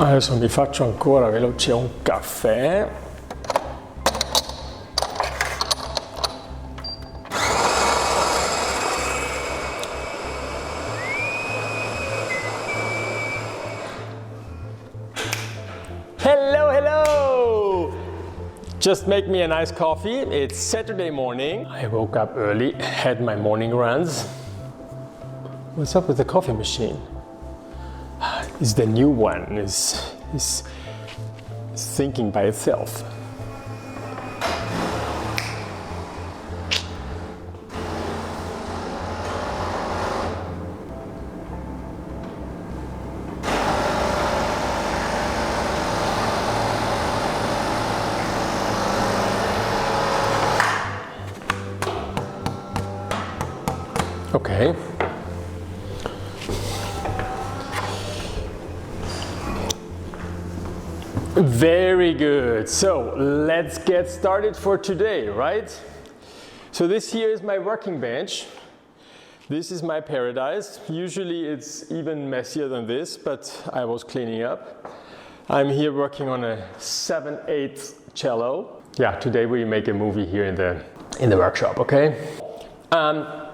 Adesso mi faccio ancora veloce un caffè. Hello! Just make me a nice coffee. It's Saturday morning. I woke up early, had my morning runs. What's up with the coffee machine? It's the new one. Is thinking by itself. Okay. Very good. So let's get started for today, right? So this here is my working bench. This is my paradise. Usually it's even messier than this, but I was cleaning up. I'm here working on a 7/8 cello. Yeah, today we make a movie here in the workshop, okay?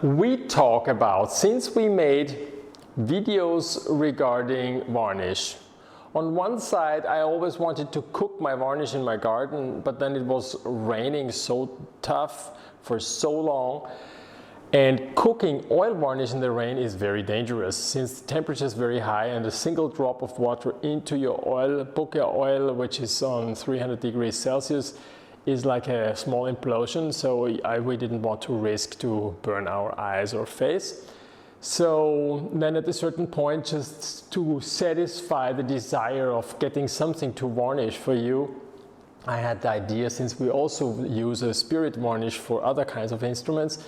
We talk about, since we made videos regarding varnish, on one side I always wanted to cook my varnish in my garden, but then it was raining so tough for so long, and cooking oil varnish in the rain is very dangerous since the temperature is very high and a single drop of water into your oil, bouquet oil, which is on 300 degrees Celsius, is like a small implosion, so we didn't want to risk to burn our eyes or face. So then at a certain point, just to satisfy the desire of getting something to varnish for you, I had the idea, since we also use a Spirit Varnish for other kinds of instruments,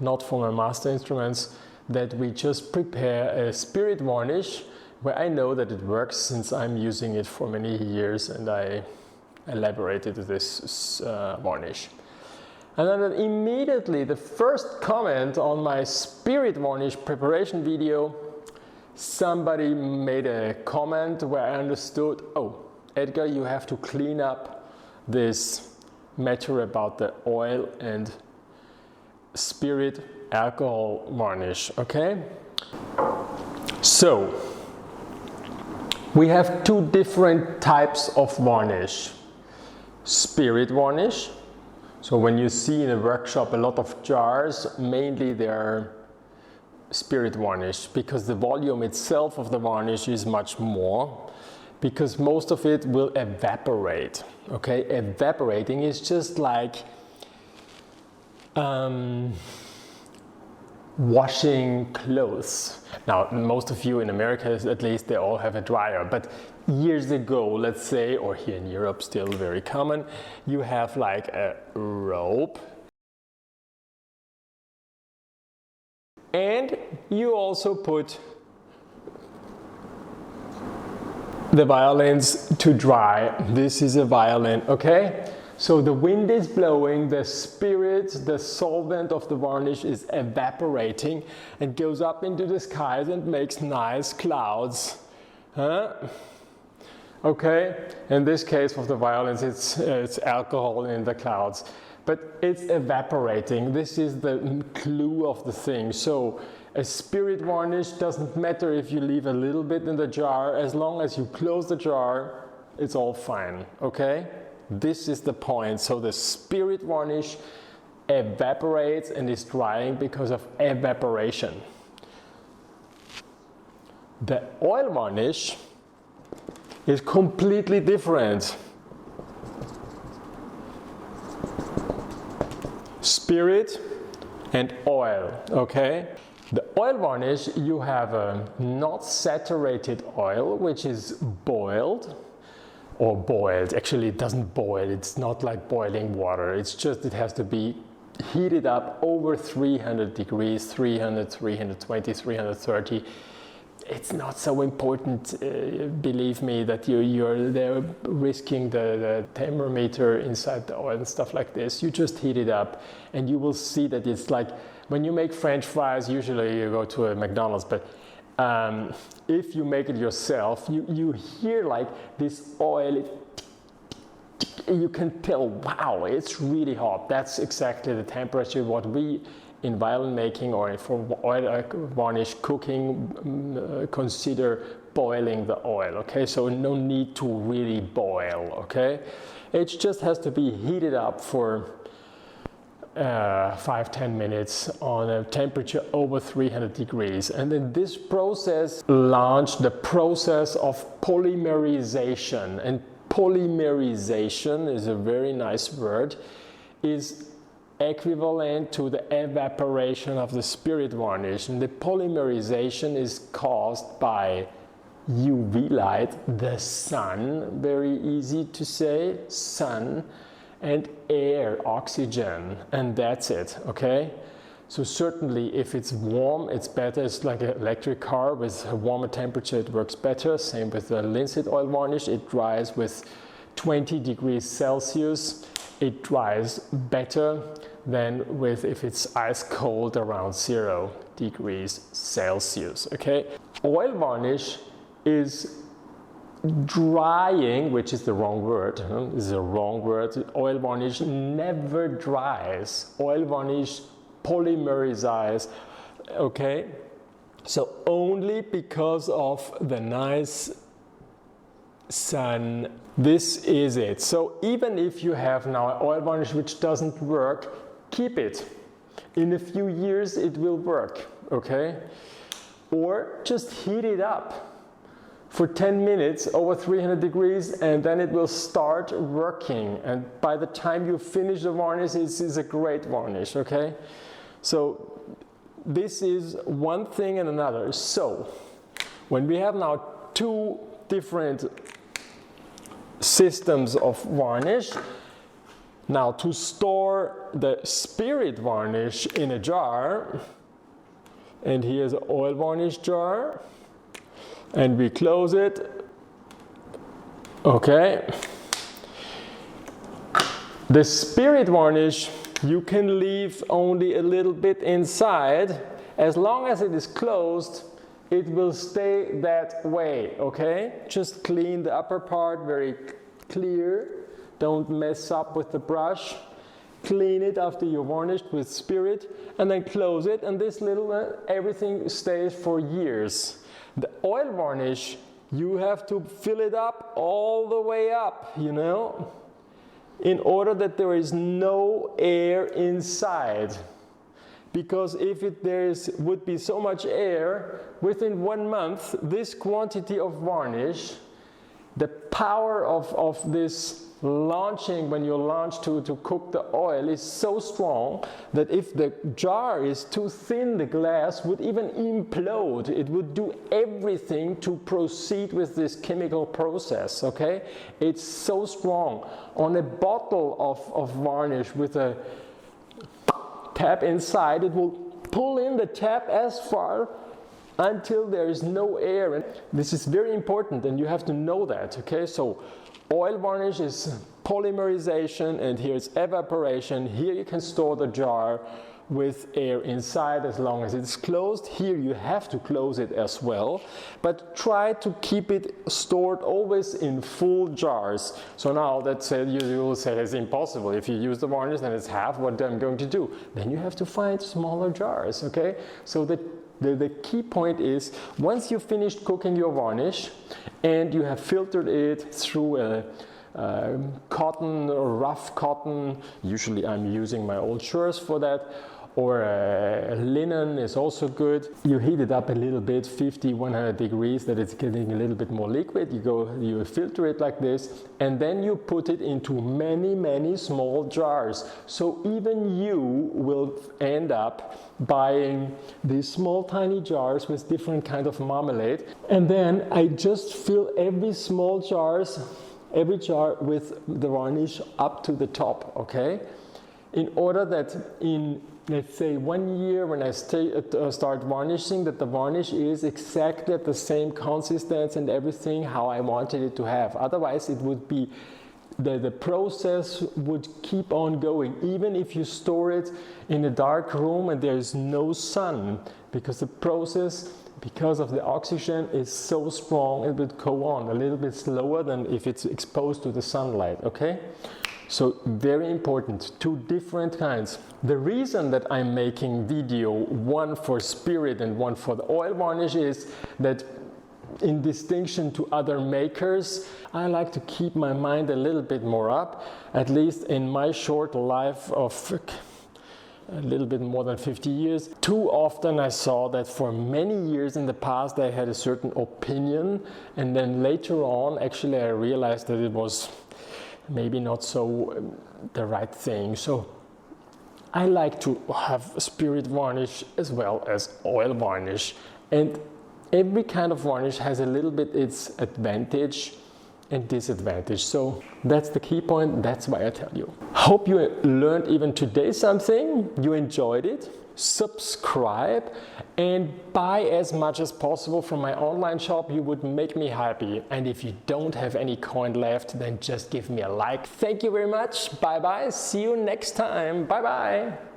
not for my master instruments, that we just prepare a Spirit Varnish where I know that it works since I'm using it for many years and I elaborated this varnish. And then immediately the first comment on my Spirit Varnish preparation video, somebody made a comment where I understood, oh, Edgar, you have to clean up this matter about the oil and spirit alcohol varnish, okay? So, we have two different types of varnish. Spirit Varnish. So when you see in a workshop a lot of jars, mainly they're Spirit Varnish because the volume itself of the varnish is much more, because most of it will evaporate. Okay, evaporating is just like washing clothes. Now, most of you in America, at least, they all have a dryer, but years ago, let's say, or here in Europe, still very common, you have like a rope, and you also put the violins to dry. This is a violin, okay? So the wind is blowing, the spirit, the solvent of the varnish is evaporating and goes up into the skies and makes nice clouds. Huh? Okay, in this case of the violins, it's alcohol in the clouds, but it's evaporating. This is the clue of the thing. So a Spirit Varnish doesn't matter if you leave a little bit in the jar, as long as you close the jar, it's all fine, okay? This is the point. So the Spirit Varnish evaporates and is drying because of evaporation. The oil varnish is completely different. Spirit and oil, okay? The oil varnish, you have a not saturated oil, which is boiled. Or boiled. Actually, it doesn't boil. It's not like boiling water. It's just, it has to be heated up over 300 degrees, 300, 320, 330. It's not so important, believe me, that you're there risking the thermometer inside the oil and stuff like this. You just heat it up and you will see that it's like when you make French fries, usually you go to a McDonald's, but if you make it yourself, you hear like this oil, you can tell, wow, it's really hot. That's exactly the temperature what we in violin making or for oil varnish cooking consider boiling the oil, okay? So no need to really boil, okay? It just has to be heated up for 5-10 minutes on a temperature over 300 degrees. And then this process launched the process of polymerization. And polymerization is a very nice word, is equivalent to the evaporation of the spirit varnish. And the polymerization is caused by UV light, the sun, very easy to say, sun, and air, oxygen, and that's it, okay? So certainly if it's warm, it's better. It's like an electric car with a warmer temperature, it works better. Same with the linseed oil varnish, it dries with 20 degrees Celsius. It dries better than with if it's ice cold around 0 degrees Celsius, okay? Oil varnish is drying, which is the wrong word. This is a wrong word. Oil varnish never dries. Oil varnish polymerizes, okay? So only because of the nice sun, this is it. So even if you have now an oil varnish which doesn't work, keep it. In a few years it will work, okay? Or just heat it up for 10 minutes over 300 degrees, and then it will start working. And by the time you finish the varnish, it is a great varnish, okay? So this is one thing and another. So when we have now two different systems of varnish, now to store the spirit varnish in a jar, and here's an oil varnish jar, and we close it, okay. The spirit varnish, you can leave only a little bit inside. As long as it is closed, it will stay that way, okay. Just clean the upper part very clear. Don't mess up with the brush. Clean it after you varnished with spirit, and then close it, and this little, everything stays for years. The oil varnish, you have to fill it up all the way up, you know, in order that there is no air inside. Because if would be so much air, within 1 month, this quantity of varnish, the power of this launching, when you launch to cook the oil, is so strong that if the jar is too thin, the glass would even implode. It would do everything to proceed with this chemical process, okay? It's so strong. On a bottle of varnish with a tap inside, it will pull in the tap as far until there is no air. And this is very important, and you have to know that, okay? So oil varnish is polymerization, and here is evaporation. Here you can store the jar with air inside as long as it's closed. Here you have to close it as well, but try to keep it stored always in full jars. So now that you will say it's impossible. If you use the varnish, then it's half what I'm going to do. Then you have to find smaller jars, okay? So the key point is, once you've finished cooking your varnish and you have filtered it through a cotton or rough cotton, usually I'm using my old shirts for that, or linen is also good. You heat it up a little bit, 50-100 degrees, that it's getting a little bit more liquid. You filter it like this, and then you put it into many small jars. So even you will end up buying these small tiny jars with different kind of marmalade. And then I just fill every jar with the varnish up to the top, okay? In order that in, let's say, 1 year, when I start varnishing, that the varnish is exactly at the same consistency and everything how I wanted it to have. Otherwise it would be the process would keep on going, even if you store it in a dark room and there's no sun, because the process, because of the oxygen, is so strong, it would go on a little bit slower than if it's exposed to the sunlight, okay? So very important, two different kinds. The reason that I'm making video, one for Spirit and one for the oil varnish, is that in distinction to other makers, I like to keep my mind a little bit more up, at least in my short life of a little bit more than 50 years. Too often I saw that for many years in the past I had a certain opinion, and then later on actually I realized that it was maybe not so the right thing. So I like to have Spirit varnish as well as oil varnish, and every kind of varnish has a little bit its advantage and disadvantage. So that's the key point, that's why I tell you. Hope you learned even today something, you enjoyed it. Subscribe and buy as much as possible from my online shop, you would make me happy. And if you don't have any coin left, then just give me a like. Thank you very much, bye bye, see you next time, bye bye.